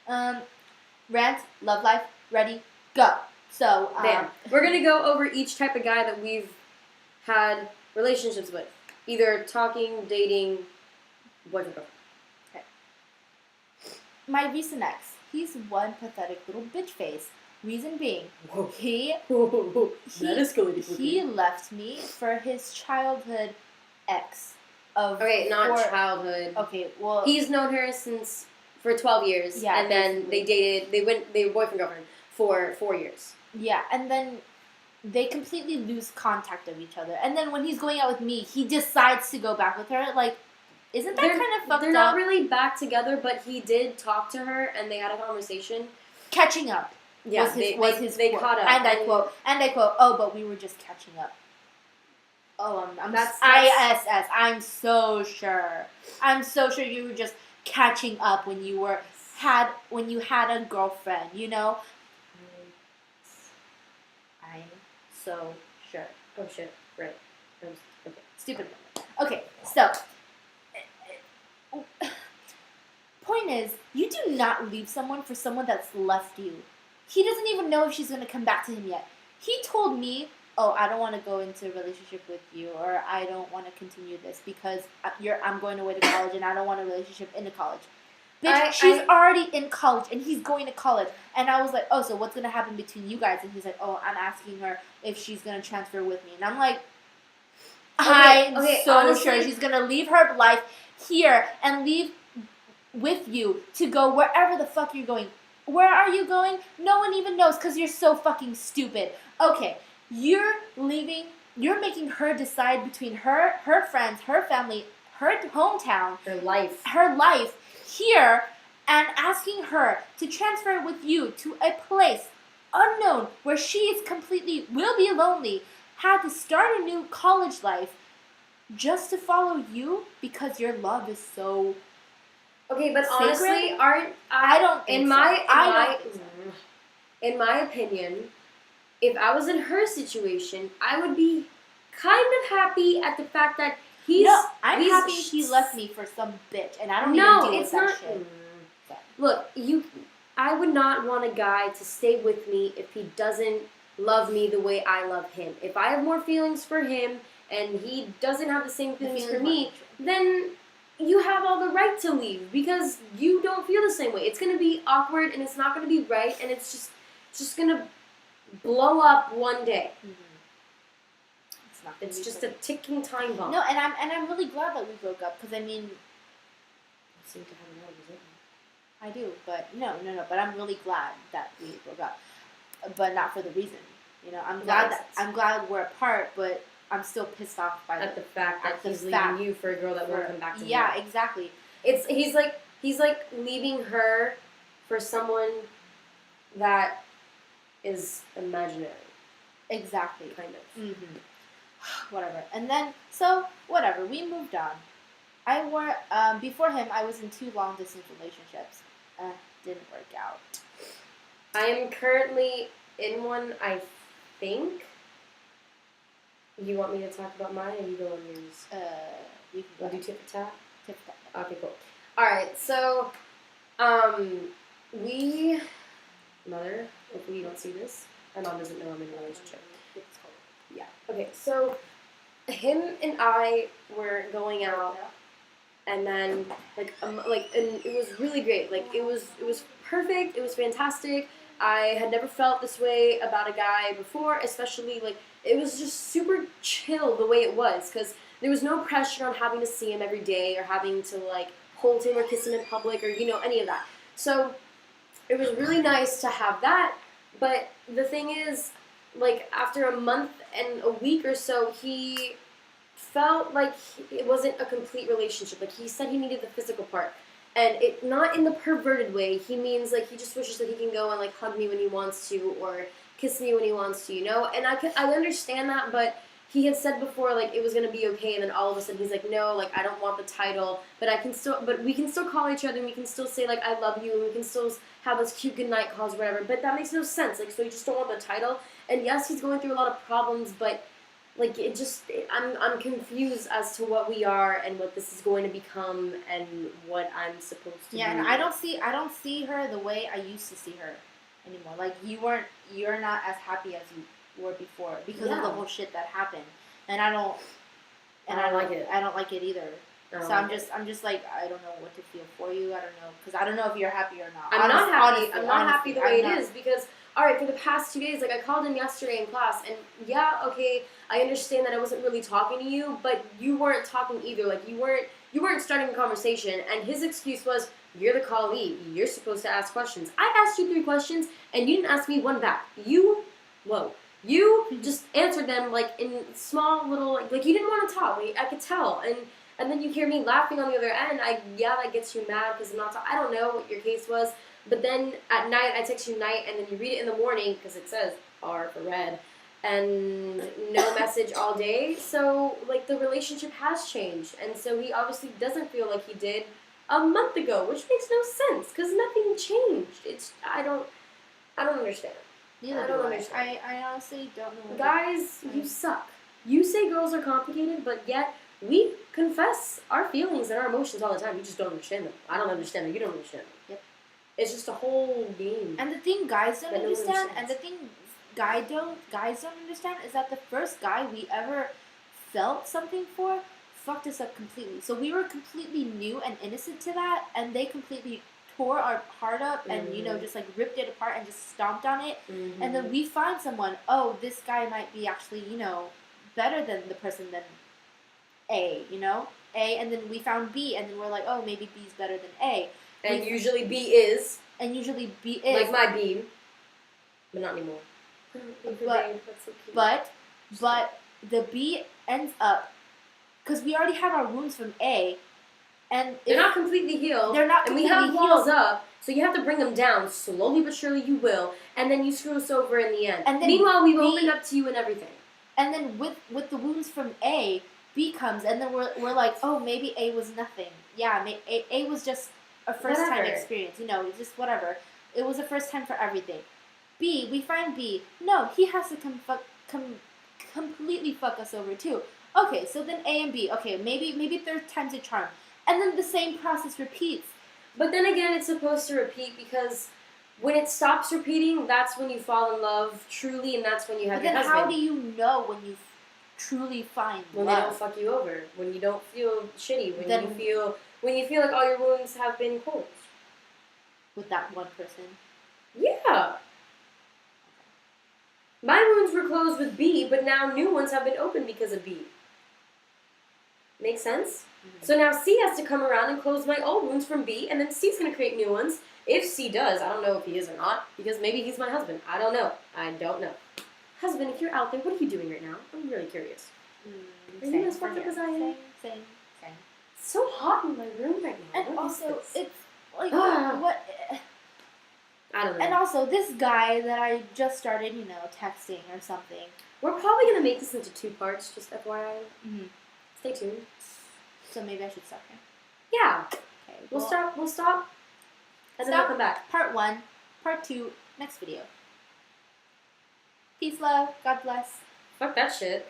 Rant, love life, ready, go. So, we're going to go over each type of guy that we've had relationships with. Either talking, dating, boyfriend, girlfriend. Okay. My recent ex, he's one pathetic little bitch face. Reason being, he left me for his childhood ex. Childhood. Okay, well, he's known her for 12 years. Yeah, and then they dated. They were boyfriend girlfriend for 4 years. Yeah, and then they completely lose contact of each other. And then when he's going out with me, he decides to go back with her. Like, isn't that kind of fucked up? They're not really back together, but he did talk to her, and they had a conversation. Catching up. Yeah, they caught up. And I quote, oh, but we were just catching up. Oh, that's ISS. I'm so sure you were just catching up when you had a girlfriend, you know? I'm so sure. Oh shit, right. Okay. Stupid. Okay, so point is, you do not leave someone for someone that's left you. He doesn't even know if she's going to come back to him yet. He told me, oh, I don't want to go into a relationship with you, or I don't want to continue this because I'm going away to college and I don't want a relationship into college. Bitch, she's already in college and he's going to college. And I was like, oh, so what's going to happen between you guys? And he's like, oh, I'm asking her if she's going to transfer with me. And I'm like, I'm so sure she's going to leave her life here and leave with you to go wherever the fuck you're going. Where are you going? No one even knows because you're so fucking stupid. Okay, you're leaving. You're making her decide between her friends, her family, her hometown, her life here, and asking her to transfer with you to a place unknown where she is will be lonely, had to start a new college life just to follow you because your love is so. Okay, but sacred? Honestly, I don't think in my opinion, if I was in her situation, I would be kind of happy at the fact that I'm happy she left me for some bitch, and I don't even deal with that shit. Look, I would not want a guy to stay with me if he doesn't love me the way I love him. If I have more feelings for him and he doesn't have the same feelings for me, then you have all the right to leave because you don't feel the same way. It's going to be awkward and it's not going to be right, and it's just going to blow up one day. Mm-hmm. It's just a ticking time bomb. No, and I'm really glad that we broke up because I mean, you seem to have no resentment. I do, but no. But I'm really glad that we broke up, but not for the reason. You know, I'm glad we're apart, but I'm still pissed off by the fact that he's leaving you for a girl that won't come back to him. Yeah, exactly. He's like leaving her for someone that is imaginary. Exactly. Kind of. Mm-hmm. Whatever. And then, whatever. We moved on. Before him, I was in 2 long-distance relationships. Didn't work out. I am currently in one, I think. You want me to talk about mine, or you go on yours? You can go. We'll do tip for tap? Tip for tap. Okay, cool. Alright, so, Mother, hopefully you don't see this. My mom doesn't know I'm in a relationship. Yeah. Okay, so, him and I were going out, and then, and it was really great. Like, it was perfect, it was fantastic. I had never felt this way about a guy before, especially, it was just super chill the way it was, because there was no pressure on having to see him every day, or having to, hold him or kiss him in public, or, any of that. So, it was really nice to have that, but the thing is, after a month and a week or so, he felt like it wasn't a complete relationship. He said he needed the physical part. And it not in the perverted way. He means, he just wishes that he can go and, hug me when he wants to, or kiss me when he wants to, And I understand that, but he had said before, it was going to be okay, and then all of a sudden he's like, no, I don't want the title, but we can still call each other, and we can still say, I love you, and we can still have those cute goodnight calls, whatever, but that makes no sense, so you just don't want the title, and yes, he's going through a lot of problems, but, like I'm confused as to what we are and what this is going to become and what I'm supposed to Yeah, do. and I don't see her the way I used to see her anymore. Like you're not as happy as you were before because of the whole shit that happened, and I don't like it. I don't like it either. So I'm just like, I don't know what to feel for you. I don't know, because I don't know if you're happy or not. I'm not happy. Honestly, I'm not happy the way it is because, all right, for the past 2 days, like I called in yesterday in class, and yeah, okay, I understand that I wasn't really talking to you, but you weren't talking either. Like you weren't starting a conversation, and his excuse was, "You're the callee. You're supposed to ask questions." I asked you 3 questions, and you didn't ask me one back. You just answered them like in small little like you didn't want to talk. I could tell, and then you hear me laughing on the other end. That gets you mad because I'm not talking. I don't know what your case was, but then at night I text you night, and then you read it in the morning because it says R for red, and no message all day. So like the relationship has changed, and so he obviously doesn't feel like he did a month ago, which makes no sense because nothing changed. I don't understand. Neither do I. I honestly don't know. Guys, you suck. You say girls are complicated, but yet we confess our feelings and our emotions all the time. You just don't understand them. I don't understand them. You don't understand them. Yep. It's just a whole game. And the thing guys don't understand, and the thing guys don't understand is that the first guy we ever felt something for fucked us up completely. So we were completely new and innocent to that, and they completely tore our heart up and just like ripped it apart and just stomped on it. And then we find someone, oh, this guy might be actually better than the person than A, and then we found B, and then we're like, oh, maybe B's better than A. And usually B is like my B, but not anymore. But the B ends up, because we already have our wounds from A, and they're not completely healed. They're not completely healed. And we have walls up, so you have to bring them down slowly but surely. You will, and then you screw us over in the end. And then meanwhile, we've opened up to you and everything. And then with the wounds from A, B comes, and then we're like, oh, maybe A was nothing. Yeah, A was just a first time experience. Just whatever. It was a first time for everything. B, we find B. No, he has to completely fuck us over too. Okay, so then A and B. Okay, maybe third time's a charm. And then the same process repeats. But then again, it's supposed to repeat because when it stops repeating, that's when you fall in love truly, and that's when you have your husband. How do you know when you truly find love? When they don't fuck you over. When you don't feel shitty. When you feel like all your wounds have been closed. With that one person? Yeah. My wounds were closed with B, but now new ones have been opened because of B. Make sense? Mm-hmm. So now C has to come around and close my old wounds from B, and then C's going to create new ones. If C does, I don't know if he is or not, because maybe he's my husband. I don't know. Husband, if you're out there, what are you doing right now? I'm really curious. Are you as fucked up as I am? Same. It's so hot in my room right now. And also, it's like, what? I don't know. And also, this guy that I just started, texting or something. We're probably going to make this into 2 parts, just FYI. Mm-hmm. Stay tuned. So maybe I should stop here. Yeah. Okay. We'll stop. And then we'll come back. Part 1. Part 2. Next video. Peace, love. God bless. Fuck that shit.